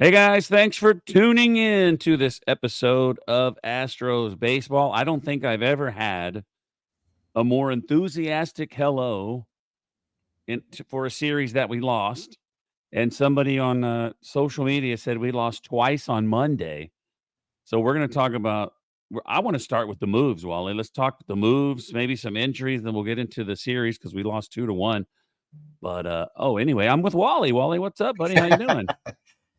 Hey guys, thanks for tuning in to this episode of Astros Baseball. I don't think I've ever had a more enthusiastic hello for a series that we lost. And somebody on social media said we lost twice on Monday. So we're going to talk about. I want to start with the moves, Wally. Let's talk the moves, maybe some injuries, then we'll get into the series because we lost 2-1. But anyway, I'm with Wally. Wally, what's up, buddy? How you doing?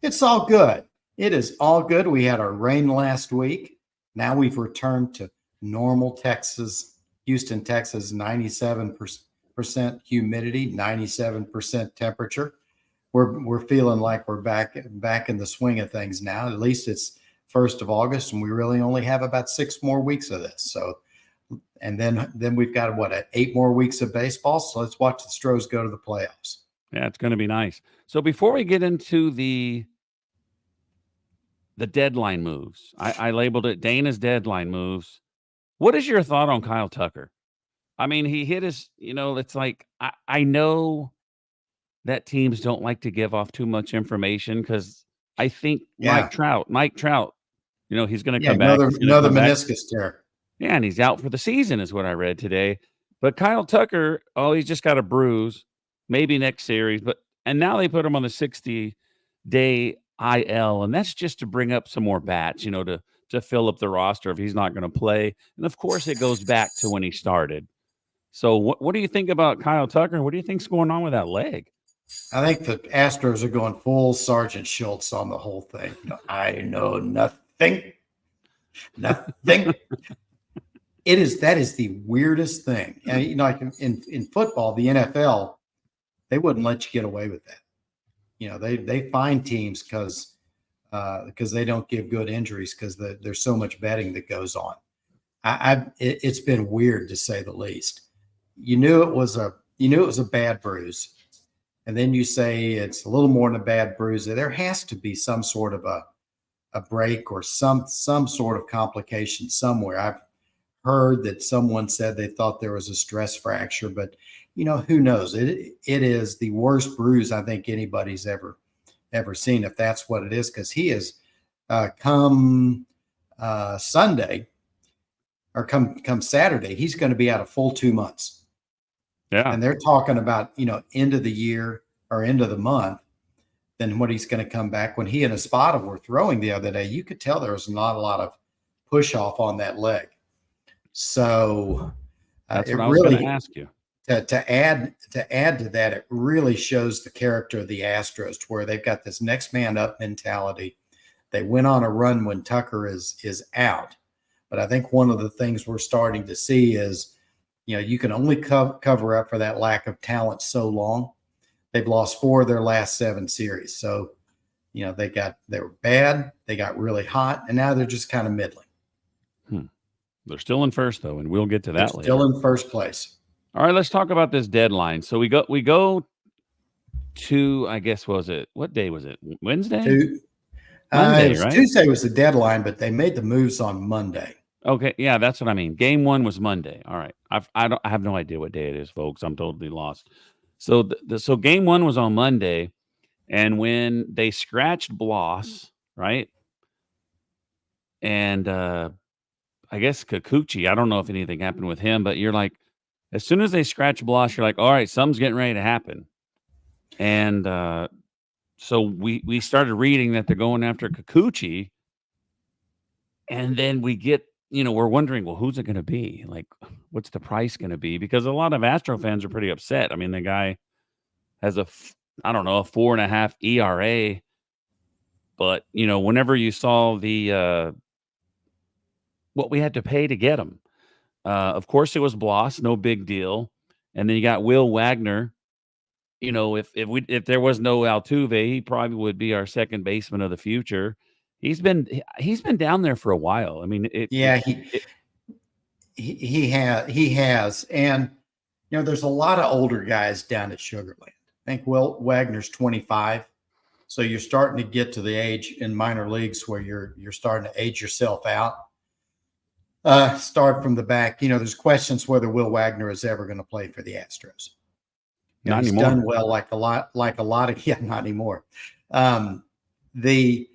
It's all good. It is all good. We had our rain last week. Now we've returned to normal Texas, Houston, Texas, 97% humidity, 97% temperature. We're feeling like we're back in the swing of things now. At least it's 1st of August, and we really only have about 6 more weeks of this. So, and then we've got 8 more weeks of baseball. So let's watch the Astros go to the playoffs. Yeah, it's going to be nice. So before we get into the deadline moves, I labeled it Dana's deadline moves. What is your thought on Kyle Tucker? I mean, he hit his, it's like, I know that teams don't like to give off too much information because I think Mike Trout, he's going to come back. Another meniscus tear. Yeah, and he's out for the season is what I read today. But Kyle Tucker, he's just got a bruise, maybe next series. And now they put him on the 60-day IL, and that's just to bring up some more bats, to fill up the roster if he's not going to play. And of course, it goes back to when he started. So what do you think about Kyle Tucker? What do you think's going on with that leg? I think the Astros are going full Sergeant Schultz on the whole thing. I know nothing. Nothing. That is the weirdest thing. And like in football, the NFL, they wouldn't let you get away with that. They find teams because they don't give good injuries because there's so much betting that goes on. It's been weird to say the least. You knew it was a bad bruise, and then you say it's a little more than a bad bruise. There has to be some sort of a break or some sort of complication somewhere. I've heard that someone said they thought there was a stress fracture, but who knows? It is the worst bruise I think anybody's ever seen, if that's what it is, because he is come Sunday or come Saturday, he's going to be out a full 2 months. Yeah. And they're talking about, end of the year or end of the month, then when he's going to come back. When he and Espada were throwing the other day, you could tell there was not a lot of push off on that leg. So that's what I was going to ask you. To add to that, it really shows the character of the Astros, to where they've got this next man up mentality. They went on a run when Tucker is out. But I think one of the things we're starting to see is, you can only cover up for that lack of talent so long. They've lost 4 of their last 7 series. So, they were bad, they got really hot, and now they're just kind of middling. They're still in first, though, and we'll get to that later. Still in first place. All right, let's talk about this deadline. So we go to, I guess, what day was it? Wednesday? Monday, right? Tuesday was the deadline, but they made the moves on Monday. Okay, yeah, that's what I mean. Game 1 was Monday. All right, I have no idea what day it is, folks. I'm totally lost. So so game 1 was on Monday, and when they scratched Bloss, right, and I guess Kikuchi, I don't know if anything happened with him, but you're like, as soon as they scratch Bloss, you're like, all right, something's getting ready to happen. And so we started reading that they're going after Kikuchi, and then we get, we're wondering, well, who's it going to be? Like, what's the price going to be? Because a lot of Astro fans are pretty upset. I mean, the guy has a 4.5 ERA, but whenever you saw the what we had to pay to get him, of course it was Bloss, no big deal, and then you got Will Wagner. If there was no Altuve, he probably would be our second baseman of the future. He's been down there for a while. I mean, he has, and there's a lot of older guys down at Sugarland. I think Will Wagner's 25, so you're starting to get to the age in minor leagues where you're starting to age yourself out. Start from the back. There's questions whether Will Wagner is ever going to play for the Astros. Not he's anymore. Done well, like a lot of not anymore. the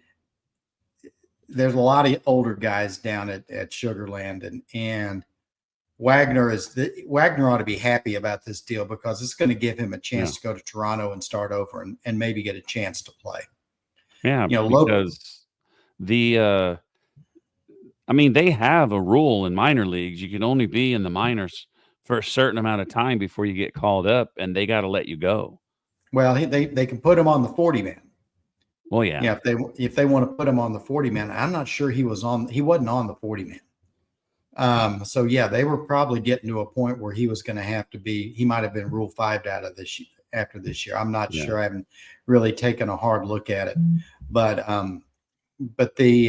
there's a lot of older guys down at Sugarland, and Wagner ought to be happy about this deal because it's going to give him a chance to go to Toronto and start over and maybe get a chance to play. Yeah, because the I mean, they have a rule in minor leagues. You can only be in the minors for a certain amount of time before you get called up, and they got to let you go. Well, they can put him on the 40-man. Well, yeah. Yeah, if they want to put him on the 40-man, I'm not sure he wasn't on the 40-man. So yeah, they were probably getting to a point where he was going to have to be. He might have been Rule 5'd out of this after this year. I'm not sure. I haven't really taken a hard look at it, but the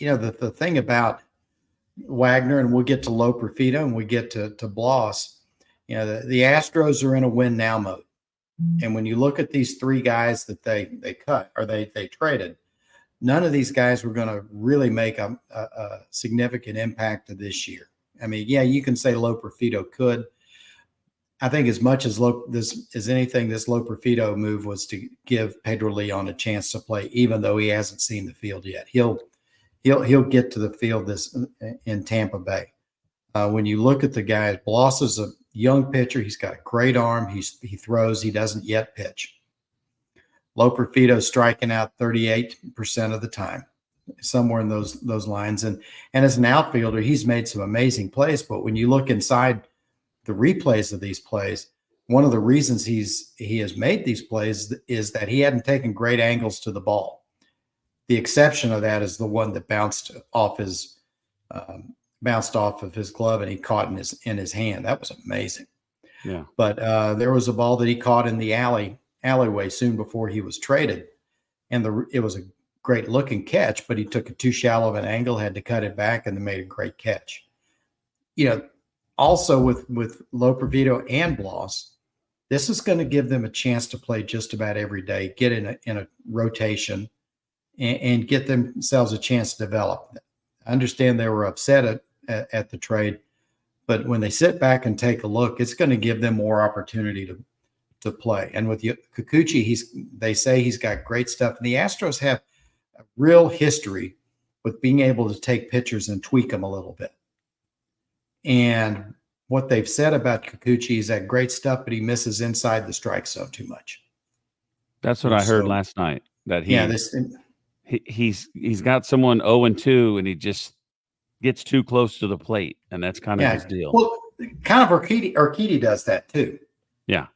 the thing about Wagner, and we'll get to Loperfido and we get to Bloss. The Astros are in a win now mode. And when you look at these three guys that they cut or they traded, none of these guys were going to really make a significant impact to this year. I mean, yeah, you can say Loperfido could. I think as much as anything, this Loperfido move was to give Pedro Leon a chance to play, even though he hasn't seen the field yet. He'll get to the field in Tampa Bay. When you look at the guys, Bloss is a young pitcher. He's got a great arm. He throws. He doesn't yet pitch. Loperfido's striking out 38% of the time, somewhere in those lines. And as an outfielder, he's made some amazing plays. But when you look inside the replays of these plays, one of the reasons he has made these plays is that he hadn't taken great angles to the ball. The exception of that is the one that bounced off of his glove and he caught in his hand. That was amazing. Yeah. But there was a ball that he caught in the alleyway soon before he was traded, and it was a great looking catch, but he took it too shallow of an angle, had to cut it back, and then made a great catch. Also with Loperfido and Bloss, this is going to give them a chance to play just about every day, get in a rotation, and get themselves a chance to develop. I understand they were upset at the trade, but when they sit back and take a look, it's going to give them more opportunity to play. And with Kikuchi, they say he's got great stuff. And the Astros have a real history with being able to take pitchers and tweak them a little bit. And what they've said about Kikuchi is that great stuff, but he misses inside the strike zone too much. That's what I heard last night. That he's got someone 0-2, and he just gets too close to the plate, and that's kind of his deal. Well, kind of Urquidy does that too. Yeah.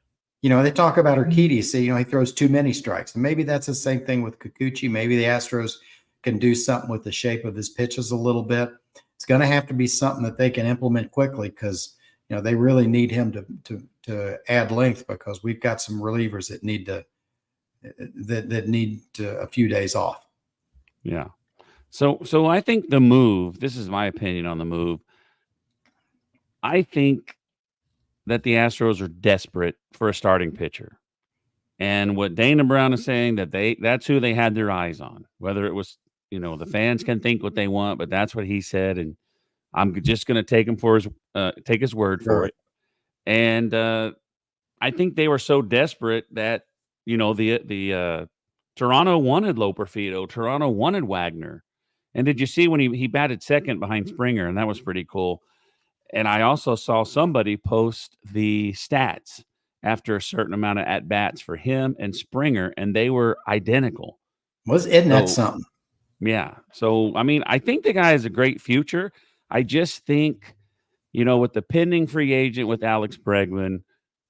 They talk about Urquidy, say, he throws too many strikes. And maybe that's the same thing with Kikuchi. Maybe the Astros can do something with the shape of his pitches a little bit. It's going to have to be something that they can implement quickly because, they really need him to add length because we've got some relievers that need a few days off. Yeah. So I think the move, this is my opinion on the move. I think that the Astros are desperate for a starting pitcher. And what Dana Brown is saying, that's who they had their eyes on. Whether it was, the fans can think what they want, but that's what he said, and I'm just going to take him take his word for it. And I think they were so desperate that the Toronto wanted Loperfido, Toronto wanted Wagner, and did you see when he batted second behind Springer, and that was pretty cool. And I also saw somebody post the stats after a certain amount of at-bats for him and Springer, and they were identical. Isn't that something? Yeah. So, I mean, I think the guy has a great future. I just think, with the pending free agent with Alex Bregman,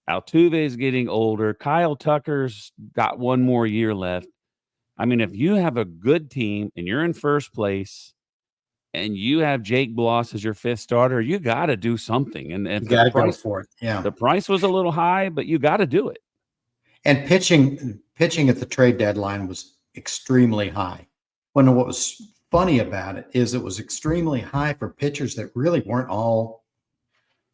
Altuve is getting older. Kyle Tucker's got one more year left. I mean, if you have a good team and you're in first place and you have Jake Bloss as your fifth starter, you got to do something. And if you got to go for it. Yeah. The price was a little high, but you got to do it. And pitching at the trade deadline was extremely high. What was funny about it is it was extremely high for pitchers that really weren't all,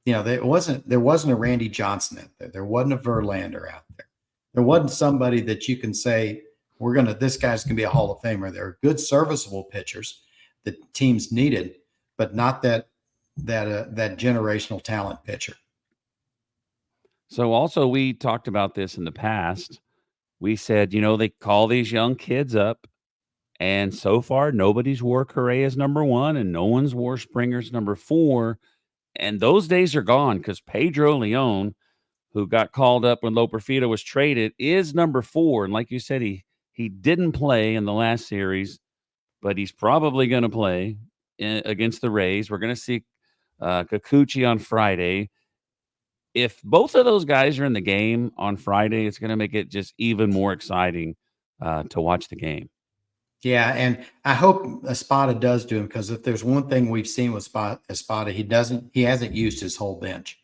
there wasn't a Randy Johnson out there. There wasn't a Verlander out there. There wasn't somebody that you can say, this guy's going to be a Hall of Famer. They're good, serviceable pitchers that teams needed, but not that generational talent pitcher. So also we talked about this in the past we said, they call these young kids up, and so far nobody's wore Correa's number 1 and no one's wore Springer's number 4, and those days are gone because Pedro Leon, who got called up when Loperfido was traded, is number 4, and like you said, he didn't play in the last series, but he's probably gonna play against the Rays. We're gonna see, Kikuchi on Friday. If both of those guys are in the game on Friday, it's gonna make it just even more exciting, to watch the game. Yeah, and I hope Espada does do him, because if there's one thing we've seen with Espada, he hasn't used his whole bench.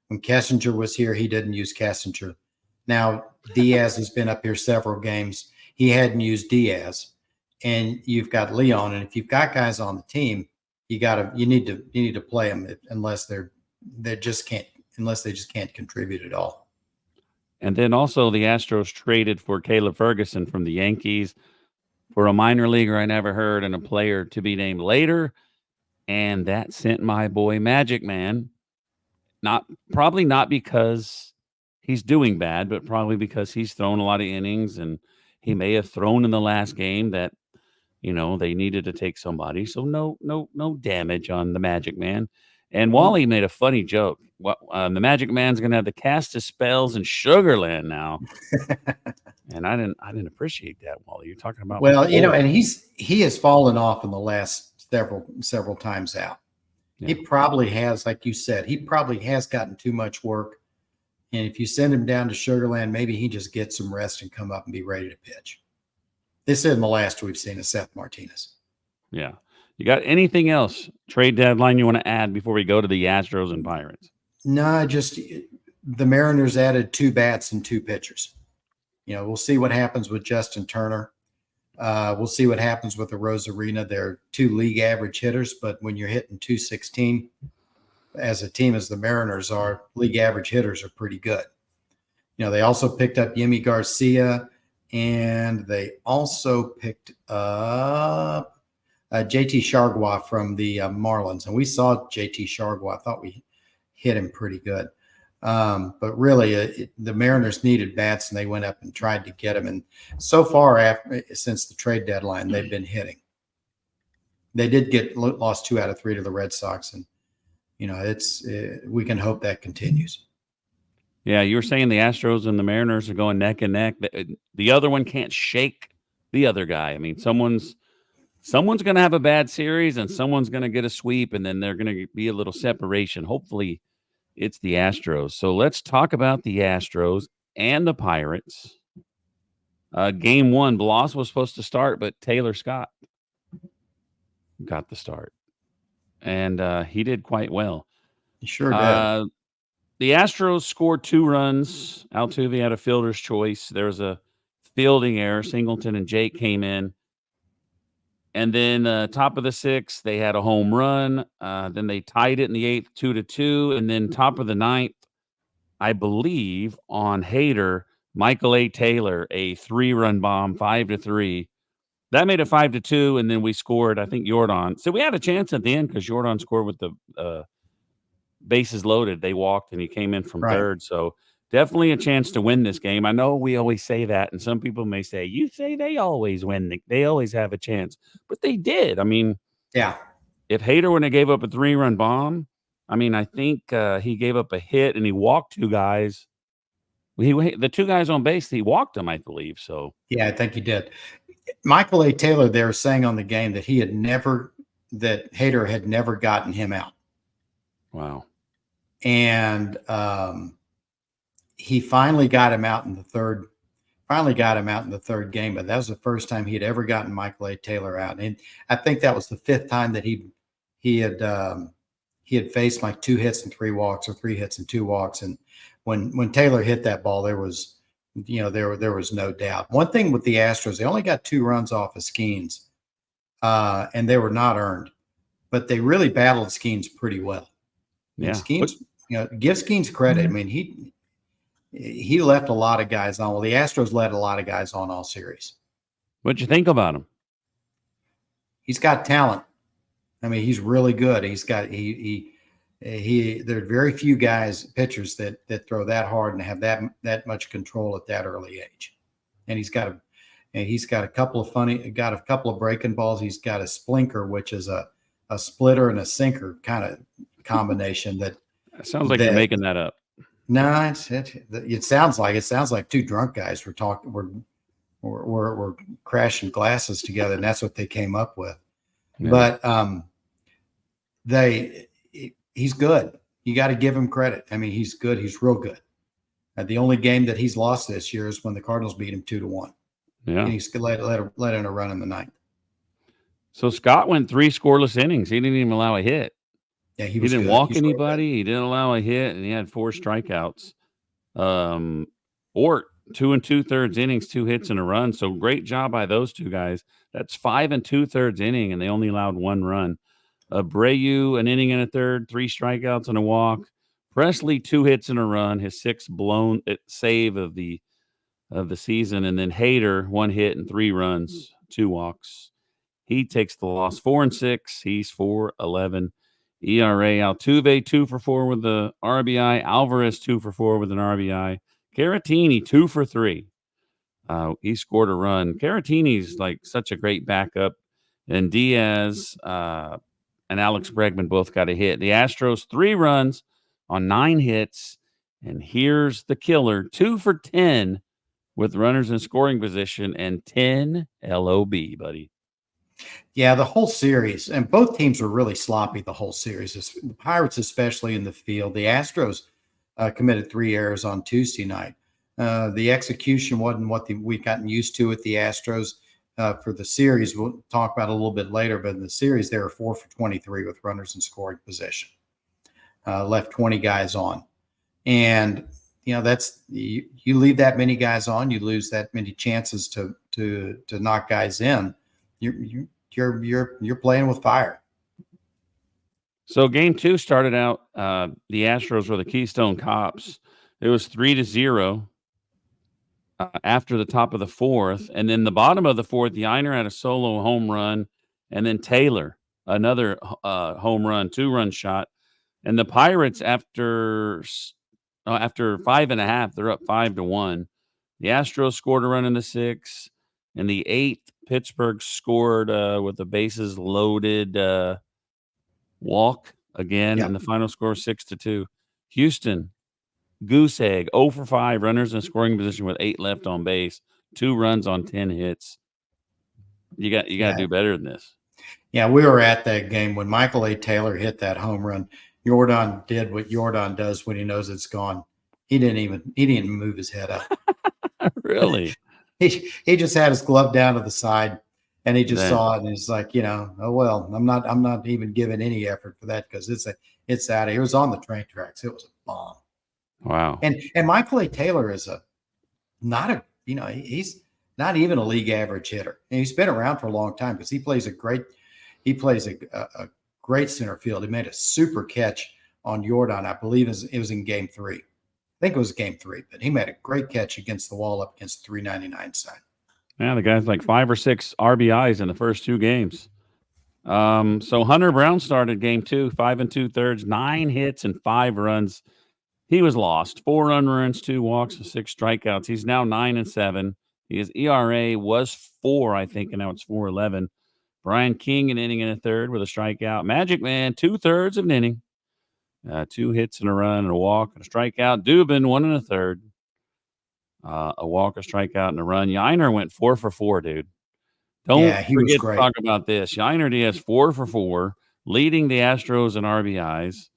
When Kessinger was here, he didn't use Kessinger. Now Diaz has been up here several games. He hadn't used Diaz, and you've got Leon. And if you've got guys on the team, you need to play them unless they just can't contribute at all. And then also the Astros traded for Caleb Ferguson from the Yankees for a minor leaguer I never heard and a player to be named later. And that sent my boy Magic Man, probably not because he's doing bad, but probably because he's thrown a lot of innings and he may have thrown in the last game that, they needed to take somebody. So no damage on the Magic Man. And Wally made a funny joke. The Magic Man's going to have the cast of spells in Sugarland now. And I didn't appreciate that, Wally. You're talking about and he has fallen off in the last several times out. Yeah. He probably has, like you said, gotten too much work. And if you send him down to Sugarland, maybe he just gets some rest and come up and be ready to pitch. This isn't the last we've seen of Seth Martinez. Yeah. You got anything else, trade deadline, you want to add before we go to the Astros and Pirates? No, just the Mariners added 2 bats and 2 pitchers. We'll see what happens with Justin Turner. We'll see what happens with the Rosarina. They're 2 league average hitters, but when you're hitting 216 as a team as the Mariners are, league average hitters are pretty good. They also picked up Yimi Garcia, and they also picked up JT Chargois from the Marlins. And we saw JT Chargois. I thought we hit him pretty good. But really, the Mariners needed bats, and they went up and tried to get them. And so far, since the trade deadline, they've been hitting. They did lost 2 out of 3 to the Red Sox, and we can hope that continues. Yeah, you were saying the Astros and the Mariners are going neck and neck. The other one can't shake the other guy. I mean, someone's going to have a bad series, and someone's going to get a sweep, and then they're going to be a little separation. Hopefully, it's the Astros. So let's talk about the Astros and the Pirates. Game 1, Bloss was supposed to start, but Taylor Scott got the start. And he did quite well. He sure did. The Astros scored 2 runs. Altuve had a fielder's choice. There was a fielding error. Singleton and Jake came in. And then top of the 6th, they had a home run. Then they tied it in the 8th, 2-2. And then top of the 9th, I believe, on Hader, Michael A. Taylor, a 3-run bomb, 5-3. That made it 5-2, and then we scored, I think, Jordan. So we had a chance at the end because Jordan scored with the bases loaded. They walked, and he came in from third. So definitely a chance to win this game. I know we always say that, and some people may say, you say they always win. They always have a chance. But they did. I mean, yeah. If Hader wouldn't have gave up a 3-run bomb, I mean, I think he gave up a hit, and he walked 2 guys. The 2 guys on base, he walked them, I believe. So yeah, I think he did. Michael A. Taylor, they were saying on the game that that Hader had never gotten him out. Wow. And he finally got him out in the third. Game, but that was the first time he had ever gotten Michael A. Taylor out. And I think that was the 5th time that he had faced like 2 hits and 3 walks, or 3 hits and 2 walks. And when Taylor hit that ball, there was no doubt. One thing with the Astros, they only got 2 runs off of Skeens, and they were not earned, but they really battled Skeens pretty well. Yeah. And Skeens, give Skeens credit. I mean, he left a lot of guys on. Well, the Astros let a lot of guys on all series. What'd you think about him? He's got talent. I mean, he's really good. He's got there are very few pitchers that throw that hard and have that much control at that early age. and he's got a couple of breaking balls. He's got a splinker, which is a splitter and a sinker kind of combination That sounds like you're making that up. No, it sounds like two drunk guys were talking. We're crashing glasses together, and that's what they came up with. Yeah. But he's good. You got to give him credit. I mean, he's good. He's real good. The only game that he's lost this year is when the Cardinals beat him 2-1. Yeah, and he's let in a run in the ninth. So Scott went 3 scoreless innings. He didn't even allow a hit. Yeah, he didn't walk anybody. He didn't allow a hit, and he had 4 strikeouts. Or 2 2/3 innings, 2 hits and a run. So great job by those two guys. That's 5 2/3 inning, and they only allowed 1 run. Abreu, an inning and a third, 3 strikeouts and a walk. Presley, 2 hits and a run, his 6th blown save of the season, and then Hader, 1 hit and 3 runs, 2 walks. He takes the loss. 4-6. He's 4.11 ERA. Altuve 2 for 4 with the RBI. Alvarez 2 for 4 with an RBI. Caratini 2 for 3. He scored a run. Caratini's like such a great backup, and Diaz and Alex Bregman both got a hit. The Astros 3 runs on 9 hits, and here's the killer: 2 for 10 with runners in scoring position and 10 LOB, buddy. Yeah, the whole series, and both teams were really sloppy the whole series. The Pirates, especially in the field. The Astros committed 3 errors on Tuesday night. The execution wasn't what we've gotten used to with the Astros for the series. We'll talk about it a little bit later, but in the series, they were 4 for 23 with runners in scoring position. Left 20 guys on. And that's you leave that many guys on, you lose that many chances to knock guys in. You're playing with fire. So game 2 started out, the Astros were the Keystone Cops. It was 3-0 after the top of the 4th, and then the bottom of the 4th, Yiner had a solo home run, and then Taylor another home run, 2-run shot, and the Pirates after 5.5, they're up 5-1. The Astros scored a run in the 6th. In the 8th, Pittsburgh scored with the bases loaded walk again, and the final score 6-2. Houston, goose egg, 0 for 5, runners in scoring position with 8 left on base, 2 runs on 10 hits. You got to do better than this. Yeah, we were at that game when Michael A. Taylor hit that home run. Jordan did what Jordan does when he knows it's gone. He didn't even move his head up. Really? He just had his glove down to the side, and he just saw it, and he's like, oh well, I'm not even giving any effort for that because it's out of here. It was on the train tracks. It was a bomb. Wow. And Michael A. Taylor is he's not even a league average hitter, and he's been around for a long time because he plays a great center field. He made a super catch on Jordan. I believe it was in game 3. I think it was game 3, but he made a great catch against the wall up against 399 side. Yeah, the guy's like 5 or 6 RBIs in the first 2 games. So Hunter Brown started game 2, 5 2/3, 9 hits and 5 runs. He was lost. 4 runs, 2 walks, and 6 strikeouts. He's now 9-7. His ERA was 4, I think, and now it's 4.11. Brian King, an inning and a third with a strikeout. Magic Man, 2/3 of an inning. 2 hits and a run and a walk and a strikeout. Dubin, 1 1/3. A walk, a strikeout, and a run. Yiner went 4 for 4, dude. Don't forget to talk about this. Yiner Diaz 4 for 4, leading the Astros in RBIs.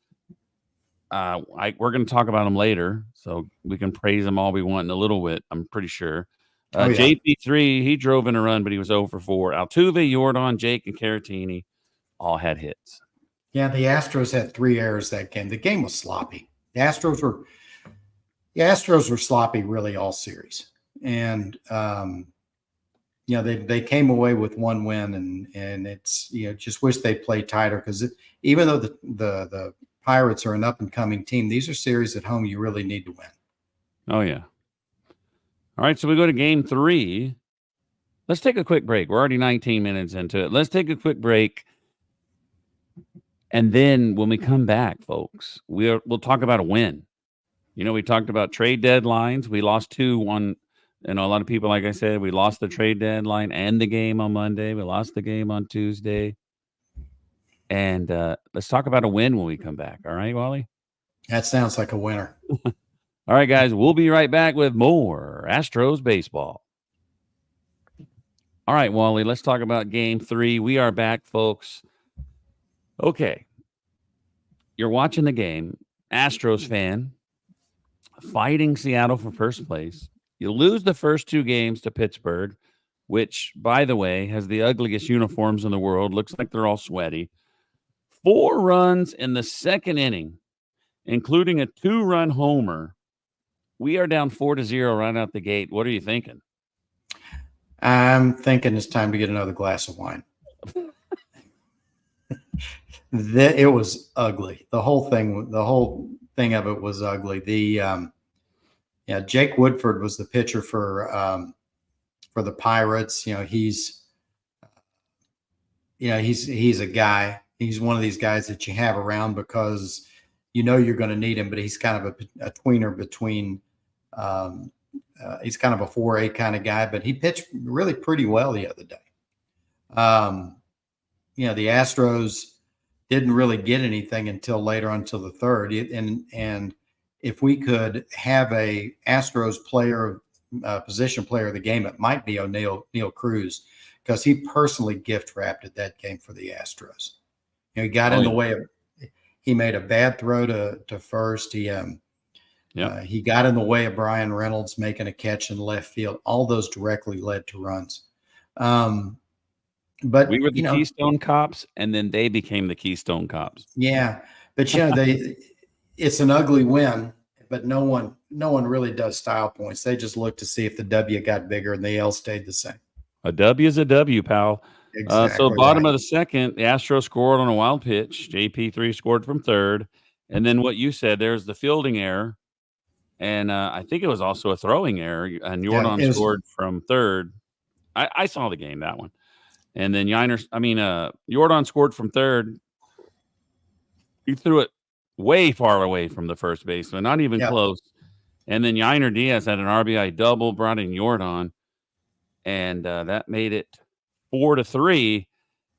We're going to talk about him later, so we can praise him all we want in a little bit, I'm pretty sure. JP3, he drove in a run, but he was 0 for 4. Altuve, Jordan, Jake, and Caratini all had hits. Yeah, the Astros had 3 errors that game. The game was sloppy. The Astros were sloppy really all series. And they came away with 1 win, and it's just wish they played tighter because even though the Pirates are an up and coming team, these are series at home you really need to win. Oh yeah. All right, so we go to game 3. Let's take a quick break. We're already 19 minutes into it. Let's take a quick break. And then when we come back, folks, we'll talk about a win. We talked about trade deadlines. We lost 2 on You know, a lot of people, like I said, we lost the trade deadline and the game on Monday. We lost the game on Tuesday. And let's talk about a win when we come back. All right, Wally? That sounds like a winner. All right, guys, we'll be right back with more Astros baseball. All right, Wally, let's talk about game 3. We are back, folks. Okay. You're watching the game, Astros fan, fighting Seattle for first place. You lose the first 2 games to Pittsburgh, which, by the way, has the ugliest uniforms in the world. Looks like they're all sweaty. 4 runs in the second inning, including a 2-run homer. We are down 4-0 right out the gate. What are you thinking? I'm thinking it's time to get another glass of wine. It was ugly. The whole thing of it was ugly. Jake Woodford was the pitcher for the Pirates. He's a guy. He's one of these guys that you have around because you're going to need him. But he's kind of a tweener between. He's kind of a 4A kind of guy, but he pitched really pretty well the other day. The Astros didn't really get anything until later, until the third. And if we could have a Astros player, position player of the game, it might be Neil Cruz, because he personally gift wrapped that game for the Astros. He got in the way of. He made a bad throw to first. He got in the way of Brian Reynolds making a catch in left field. All those directly led to runs. But we were the Keystone Cops, and then they became the Keystone Cops. Yeah, but it's an ugly win. But no one really does style points. They just look to see if the W got bigger and the L stayed the same. A W is a W, pal. Exactly. So bottom of the second, the Astros scored on a wild pitch. JP3 scored from third, and then what you said, there's the fielding error. And I think it was also a throwing error. And Jordan scored from third. I saw the game, that one. And then Jordan scored from third. He threw it way far away from the first baseman, not even close. And then Yainer Diaz had an RBI double, brought in Jordan. And that made it 4-3.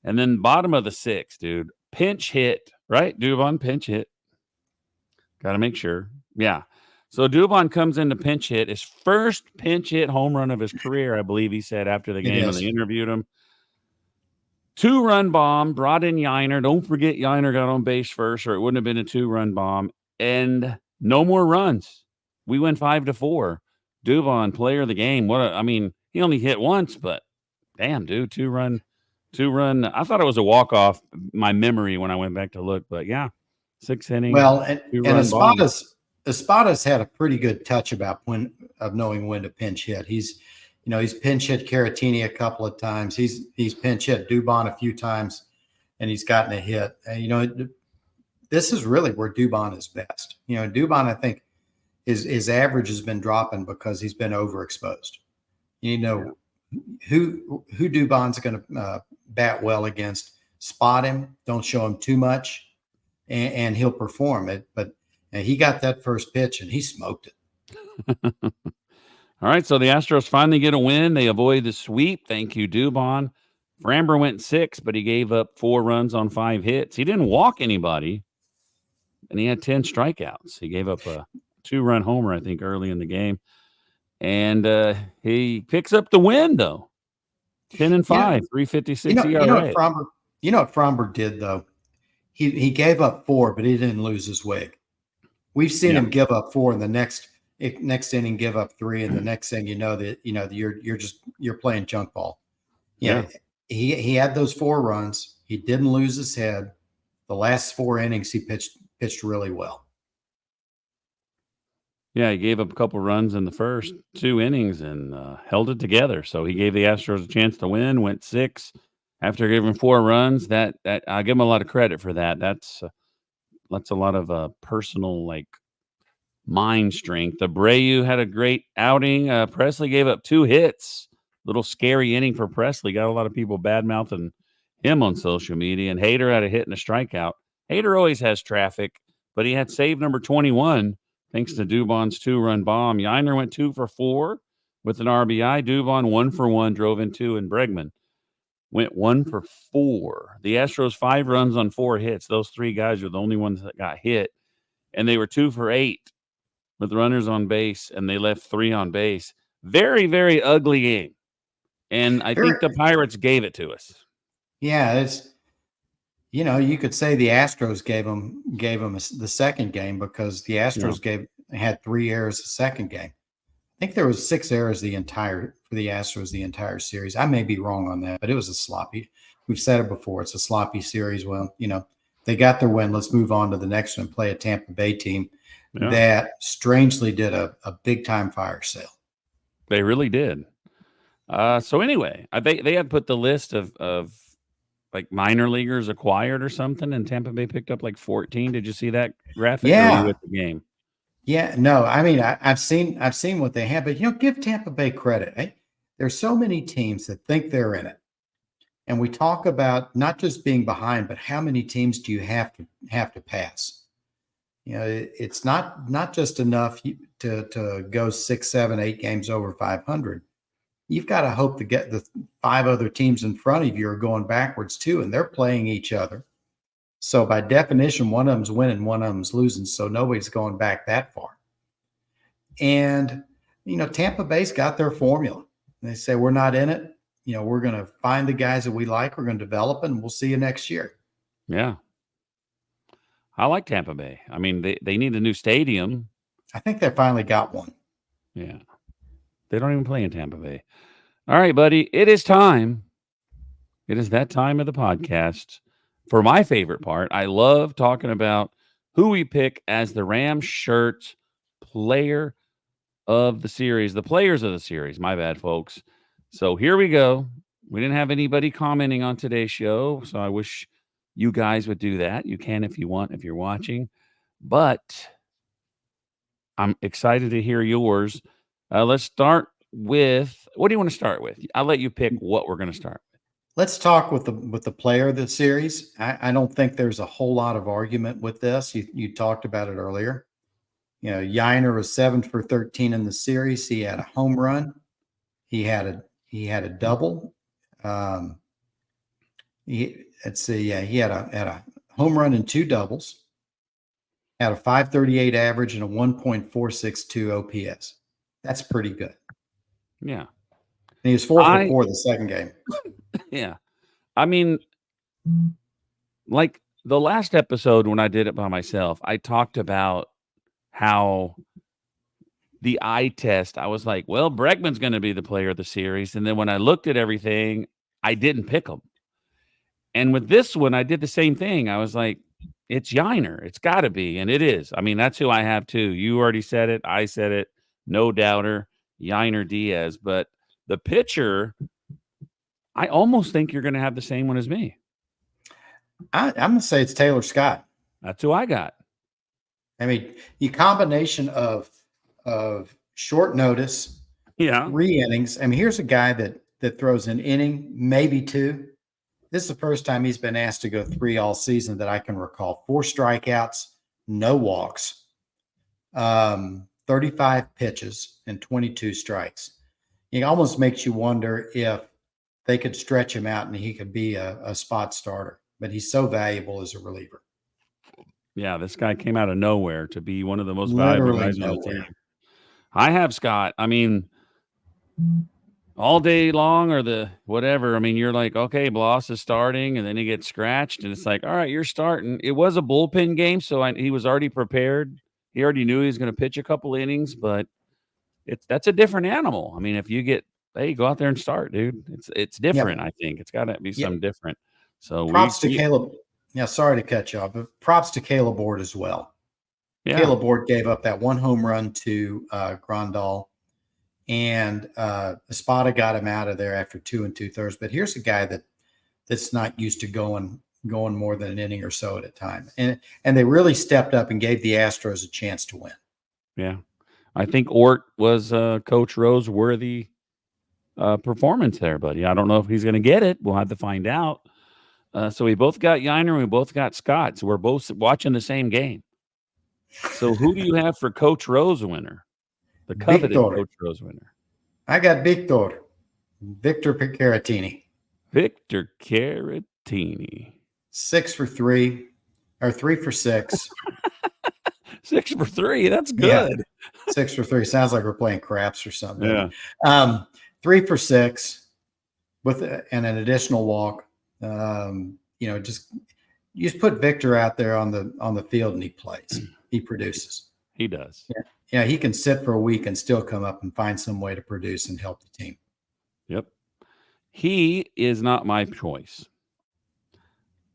And then bottom of the sixth, dude, pinch hit, right? Dubon pinch hit. Got to make sure. Yeah. So Dubon comes in to pinch hit, his first pinch hit home run of his career, I believe he said after the game when they interviewed him. 2-run bomb, brought in Yainer. Don't forget Yainer got on base first, or it wouldn't have been a 2-run bomb. And no more runs. We went 5-4. Dubon, player of the game. He only hit once, but damn, dude, 2-run. I thought it was a walk-off, my memory when I went back to look, but yeah, 6 innings. Well, and Espada's had a pretty good touch of knowing when to pinch hit. He's pinch hit Caratini a couple of times. He's pinch hit Dubon a few times, and he's gotten a hit. And, this is really where Dubon is best. Dubon, I think, his average has been dropping because he's been overexposed. Who Dubon's going to bat well against? Spot him. Don't show him too much, and he'll perform it. But he got that first pitch, and he smoked it. All right, so the Astros finally get a win. They avoid the sweep. Thank you, Dubon. Framber went 6, but he gave up 4 runs on 5 hits. He didn't walk anybody, and he had 10 strikeouts. He gave up a 2-run homer, I think, early in the game. And he picks up the win, though. 10-5, 3.56 ERA. You know what Framber did, though? He gave up 4, but he didn't lose his wig. We've seen him give up 4 in the next inning, give up 3, and the next thing you're playing junk ball. He had those 4 runs. He didn't lose his head. The last 4 innings he pitched really well. Yeah, he gave up a couple runs in the first 2 innings and held it together. So he gave the Astros a chance to win. Went 6 after giving 4 runs. That I give him a lot of credit for that. That's a lot of personal mind strength. Abreu had a great outing. Presley gave up 2 hits. Little scary inning for Presley. Got a lot of people bad-mouthing him on social media. And Hader had a hit and a strikeout. Hader always has traffic, but he had save number 21 thanks to Dubon's 2-run bomb. Yainer went 2 for 4. with an RBI. Dubon 1-for-1, drove in 2, and Bregman went 1-for-4. The Astros 5 runs on 4 hits. Those 3 guys are the only ones that got hit, and they were 2-for-8 with runners on base, and they left 3 on base. Very, very ugly game, and I think the Pirates gave it to us. Yeah, it's you could say the Astros gave them the second game because the Astros had 3 errors the second game. I think there was 6 errors for the Astros the entire series. I may be wrong on that, but it was a sloppy. We've said it before. It's a sloppy series. Well, they got their win. Let's move on to the next one. Play a Tampa Bay team that strangely did a big time fire sale. They really did. So anyway, they had put the list of like minor leaguers acquired or something, and Tampa Bay picked up like 14. Did you see that graphic? Yeah. Or were you at the game? Yeah, no, I mean, I've seen what they have, but give Tampa Bay credit. There's so many teams that think they're in it, and we talk about not just being behind, but how many teams do you have to pass? It's not just enough to go 6, 7, 8 games over 500. You've got to hope to get the 5 other teams in front of you are going backwards too, and they're playing each other. So by definition, one of them's winning, one of them's losing. So nobody's going back that far. And, Tampa Bay's got their formula. They say, we're not in it. We're going to find the guys that we like. We're going to develop it, and we'll see you next year. Yeah. I like Tampa Bay. I mean, they need a new stadium. I think they finally got one. Yeah. They don't even play in Tampa Bay. All right, buddy. It is time. It is that time of the podcast. For my favorite part, I love talking about who we pick as the Rams shirt player of the series, the players of the series. My bad, folks. So here we go. We didn't have anybody commenting on today's show, so I wish you guys would do that. You can if you want, if you're watching. But I'm excited to hear yours. Let's start with, what do you want to start with? I'll let you pick what we're going to start with. Let's talk with the player of the series. I don't think there's a whole lot of argument with this. You talked about it earlier. Yainer was 7 for 13 in the series. He had a home run. He had a double. He had a home run and 2 doubles. Had a 538 average and a 1.462 OPS. That's pretty good. Yeah. And he was 4 for 4 the second game. Yeah. I mean, like the last episode when I did it by myself, I talked about how the eye test, I was like, well, Bregman's going to be the player of the series. And then when I looked at everything, I didn't pick him. And with this one, I did the same thing. I was like, it's Yainer. It's got to be. And it is. I mean, that's who I have too. You already said it. I said it. No doubter. Yainer Diaz. But the pitcher, I almost think you're going to have the same one as me. I'm going to say it's Taylor Scott. That's who I got. I mean, the combination of short notice, 3 innings. I mean, here's a guy that throws an inning, maybe 2. This is the first time he's been asked to go 3 all season that I can recall. 4 strikeouts, no walks, 35 pitches, and 22 strikes. It almost makes you wonder if they could stretch him out and he could be a spot starter. But he's so valuable as a reliever. Yeah, this guy came out of nowhere to be one of the most valuable guys on the team. I have Scott. I mean, all day long or the whatever. I mean, you're like, okay, Bloss is starting, and then he gets scratched, and it's like, all right, you're starting. It was a bullpen game, so he was already prepared. He already knew he was going to pitch a couple innings, but that's a different animal. I mean, if you get, hey, go out there and start, dude. It's different. I think it's got to be something different. So props to Caleb. Yeah, sorry to cut you off, but props to Caleb Ward as well. Yeah. Caleb Ward gave up that 1 home run to Grandal, and Espada got him out of there after 2 2/3. But here's a guy that's not used to going more than an inning or so at a time, and they really stepped up and gave the Astros a chance to win. Yeah, I think Ort was Coach Rose worthy performance there, buddy. I don't know if he's going to get it. We'll have to find out. So we both got Yainer and we both got Scott. So we're both watching the same game. So who do you have for Coach Rose winner? The coveted Coach Rose winner. I got Victor Caratini. Victor Caratini. 6 for 3 or 3 for 6. 6 for 3. That's Yeah. good. 6 for 3. Sounds like we're playing craps or something. Yeah. 3 for 6 with and an additional walk. Just you just put Victor out there on the field and he plays. He produces. He does. Yeah, he can sit for a week and still come up and find some way to produce and help the team. Yep. He is not my choice.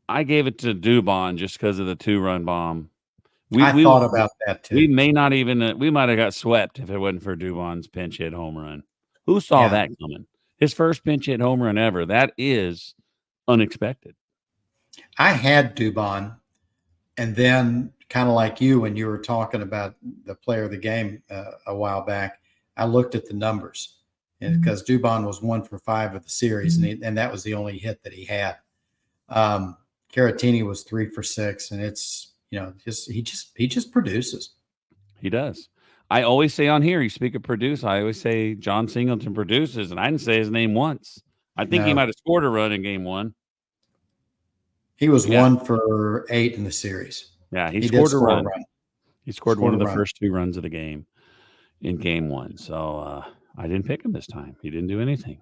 I gave it to Dubon just because of the 2-run bomb. I thought about that too. We may not even we might have got swept if it wasn't for Dubon's pinch hit home run. Who saw that coming? His first pinch hit home run ever. That is unexpected. I had Dubon, and then kind of like you when you were talking about the player of the game a while back, I looked at the numbers, and because Dubon was 1 for 5 of the series, and that was the only hit that he had. Caratini was 3 for 6, and it's he just produces. He does. I always say on here, you speak of produce. I always say John Singleton produces, and I didn't say his name once. I think he might have scored a run in game 1. He was 1 for 8 in the series. Yeah, he scored a run. He scored one of the first 2 runs of the game in game 1. So I didn't pick him this time. He didn't do anything.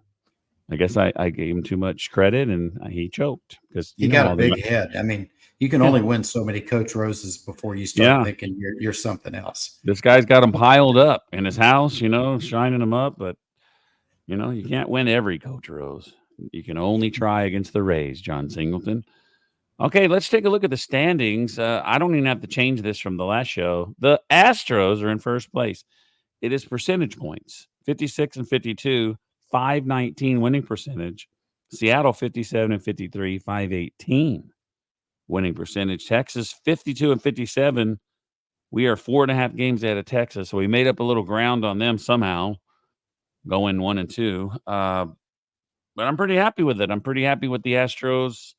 I guess I gave him too much credit, and he choked because he got a big head. I mean, you can only win so many Coach Roses before you start thinking you're something else. This guy's got them piled up in his house, shining them up. But you can't win every Coach Rose. You can only try against the Rays, John Singleton. Okay, let's take a look at the standings. I don't even have to change this from the last show. The Astros are in first place. It is percentage points, 56 and 52. 519 winning percentage. Seattle 57 and 53, 518 winning percentage. Texas 52 and 57. We are 4.5 games ahead of Texas, so we made up a little ground on them somehow, going 1 and 2. But I'm pretty happy with it. I'm pretty happy with the Astros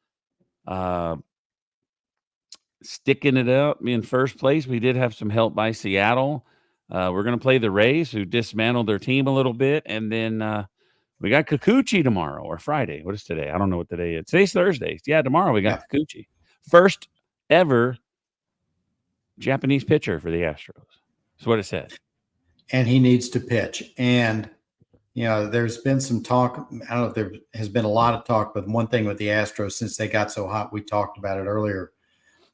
sticking it up in first place. We did have some help by Seattle. We're going to play the Rays, who dismantled their team a little bit, and then we got Kikuchi tomorrow or Friday. What is today? I don't know what today is. Today's Thursday. Yeah, tomorrow we got Kikuchi. First ever Japanese pitcher for the Astros. That's what it said. And he needs to pitch. And, there's been some talk. I don't know if there has been a lot of talk, but one thing with the Astros, since they got so hot, we talked about it earlier,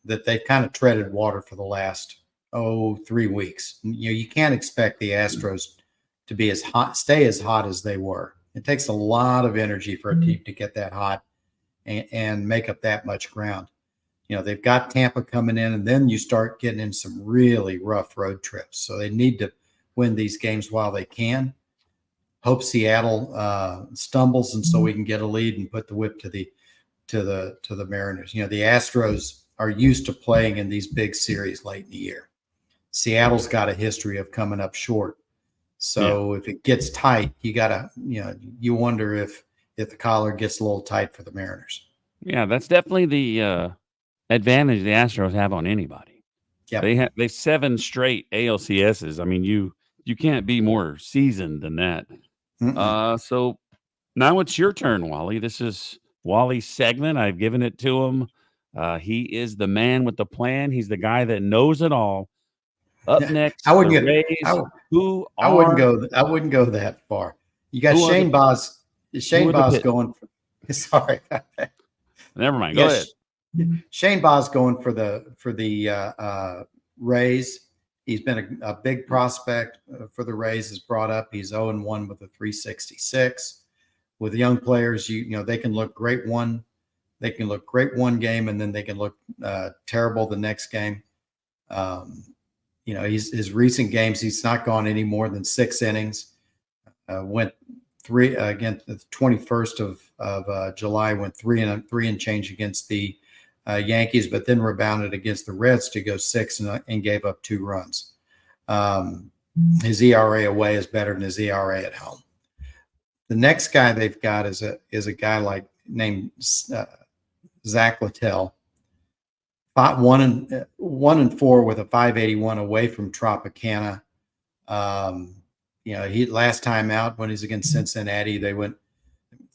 that they've kind of treaded water for the last, 3 weeks. You can't expect the Astros to be stay as hot as they were. It takes a lot of energy for a team to get that hot and make up that much ground. They've got Tampa coming in, and then you start getting in some really rough road trips. So they need to win these games while they can. Hope Seattle stumbles, and so we can get a lead and put the whip to the Mariners. The Astros are used to playing in these big series late in the year. Seattle's got a history of coming up short. So if it gets tight, you gotta, you wonder if the collar gets a little tight for the Mariners. Yeah, that's definitely the advantage the Astros have on anybody. Yeah, they 7 straight ALCSs. I mean, you can't be more seasoned than that. So now it's your turn, Wally. This is Wally's segment. I've given it to him. He is the man with the plan. He's the guy that knows it all. Up next, I wouldn't the go. Rays. I wouldn't go that far. You got Shane Baz. Shane Baz going. Sorry. Never mind. Go ahead. Shane Baz going for the Rays. He's been a big prospect for the Rays. Is brought up. He's 0-1 with a 366. With young players, they can look great one. They can look great one game, and then they can look terrible the next game. His recent games, he's not gone any more than 6 innings. Went 3 against the 21st of July. Went 3 and change against the Yankees, but then rebounded against the Reds to go 6 and gave up 2 runs. His ERA away is better than his ERA at home. The next guy they've got is a guy named Zach Littell. 1-4 with a 581 away from Tropicana. he last time out when he's against Cincinnati, they went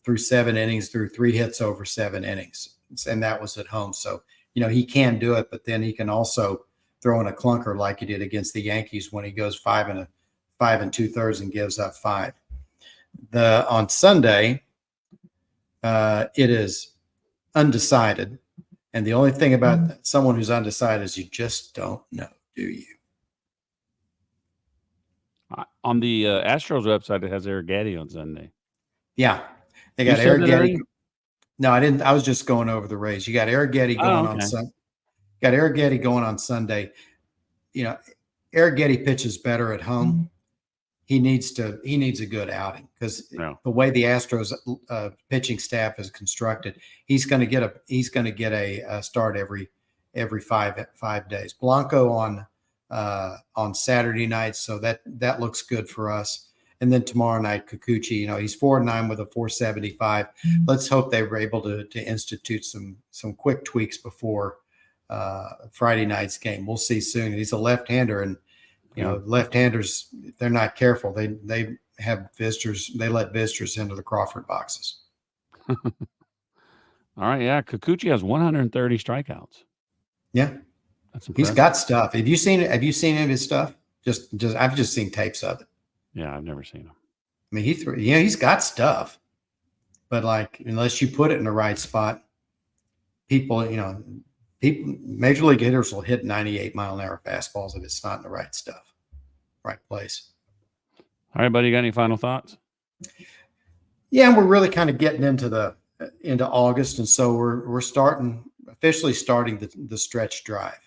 through 7 innings, threw 3 hits over 7 innings, and that was at home. So he can do it, but then he can also throw in a clunker like he did against the Yankees when he goes 5 2/3 and gives up 5. On Sunday, it is undecided, and the only thing about someone who's undecided is you just don't know, do you? On the Astros website, it has Eric Gaddy on Sunday. Yeah, they You got said Eric that Getty. already? No, I didn't. I was just going over the Rays. You got Eric Getty going on Sunday. Got Eric Getty going on Sunday. Eric Getty pitches better at home. He needs a good outing because the way the Astros pitching staff is constructed, he's going to get a start every 5 days. Blanco on Saturday night, so that looks good for us. And then tomorrow night, Kikuchi, he's 4-9 with a 475. Let's hope they were able to institute some quick tweaks before Friday night's game. We'll see soon. He's a left-hander, and left-handers, if they're not careful, they have visitors. They let visitors into the Crawford boxes. All right, yeah. Kikuchi has 130 strikeouts. Yeah, that's impressive. He's got stuff. Have you seen any of his stuff? Just I've just seen tapes of it. Yeah, I've never seen him. I mean, he's got stuff, but unless you put it in the right spot, people, major league hitters will hit 98-mile-an-hour fastballs if it's not in the right stuff, right place. All right, buddy, you got any final thoughts? Yeah, we're really kind of getting into August, and so we're officially starting the stretch drive.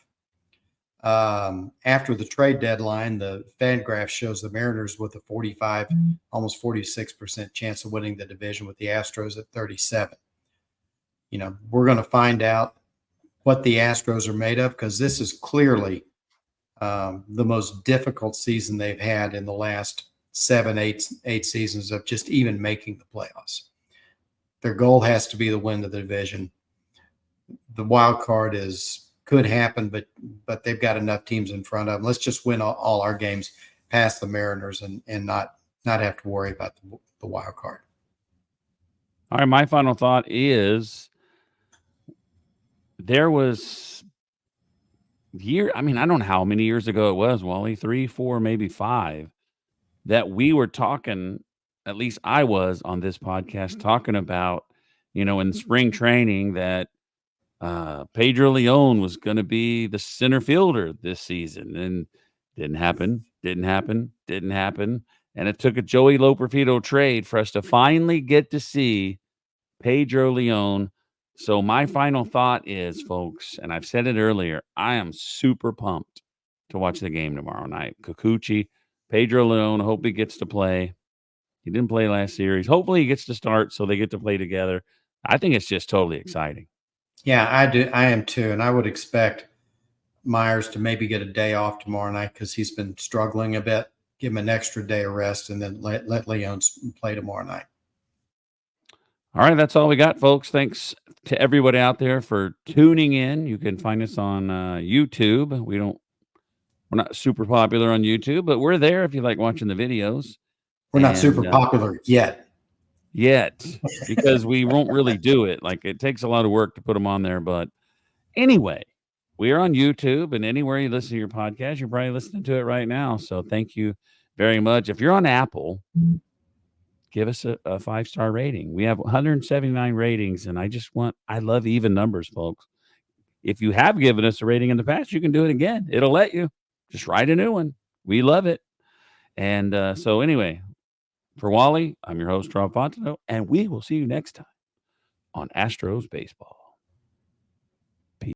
After the trade deadline, the Fangraph shows the Mariners with a almost 46% chance of winning the division, with the Astros at 37. We're going to find out what the Astros are made of, because this is clearly the most difficult season they've had in the last 8 seasons of just even making the playoffs. Their goal has to be to win the division. The wild card could happen, but they've got enough teams in front of them. Let's just win all our games past the Mariners and not have to worry about the wild card. All right, my final thought is there was I don't know how many years ago it was, Wally, 3, 4, maybe 5, that we were talking, at least I was on this podcast, talking about, in spring training that Pedro Leon was going to be the center fielder this season, and didn't happen. And it took a Joey Loperfido trade for us to finally get to see Pedro Leon. So my final thought is, folks, and I've said it earlier, I am super pumped to watch the game tomorrow night. Kikuchi, Pedro Leon, I hope he gets to play. He didn't play last series. Hopefully he gets to start so they get to play together. I think it's just totally exciting. Yeah, I do. I am too. And I would expect Myers to maybe get a day off tomorrow night because he's been struggling a bit. Give him an extra day of rest, and then let Leon play tomorrow night. All right, that's all we got, folks. Thanks to everybody out there for tuning in. You can find us on YouTube. We're not super popular on YouTube, but we're there if you like watching the videos. We're not super popular yet, because we won't really do it. Like, it takes a lot of work to put them on there. But anyway, we are on YouTube, and anywhere you listen to your podcast, you're probably listening to it right now. So thank you very much. If you're on Apple, give us a 5-star rating. We have 179 ratings, and I love even numbers, folks. If you have given us a rating in the past, you can do it again. It'll let you. Just write a new one. We love it. And so anyway, for Wally, I'm your host, Rob Fontenot, and we will see you next time on Astros Baseball.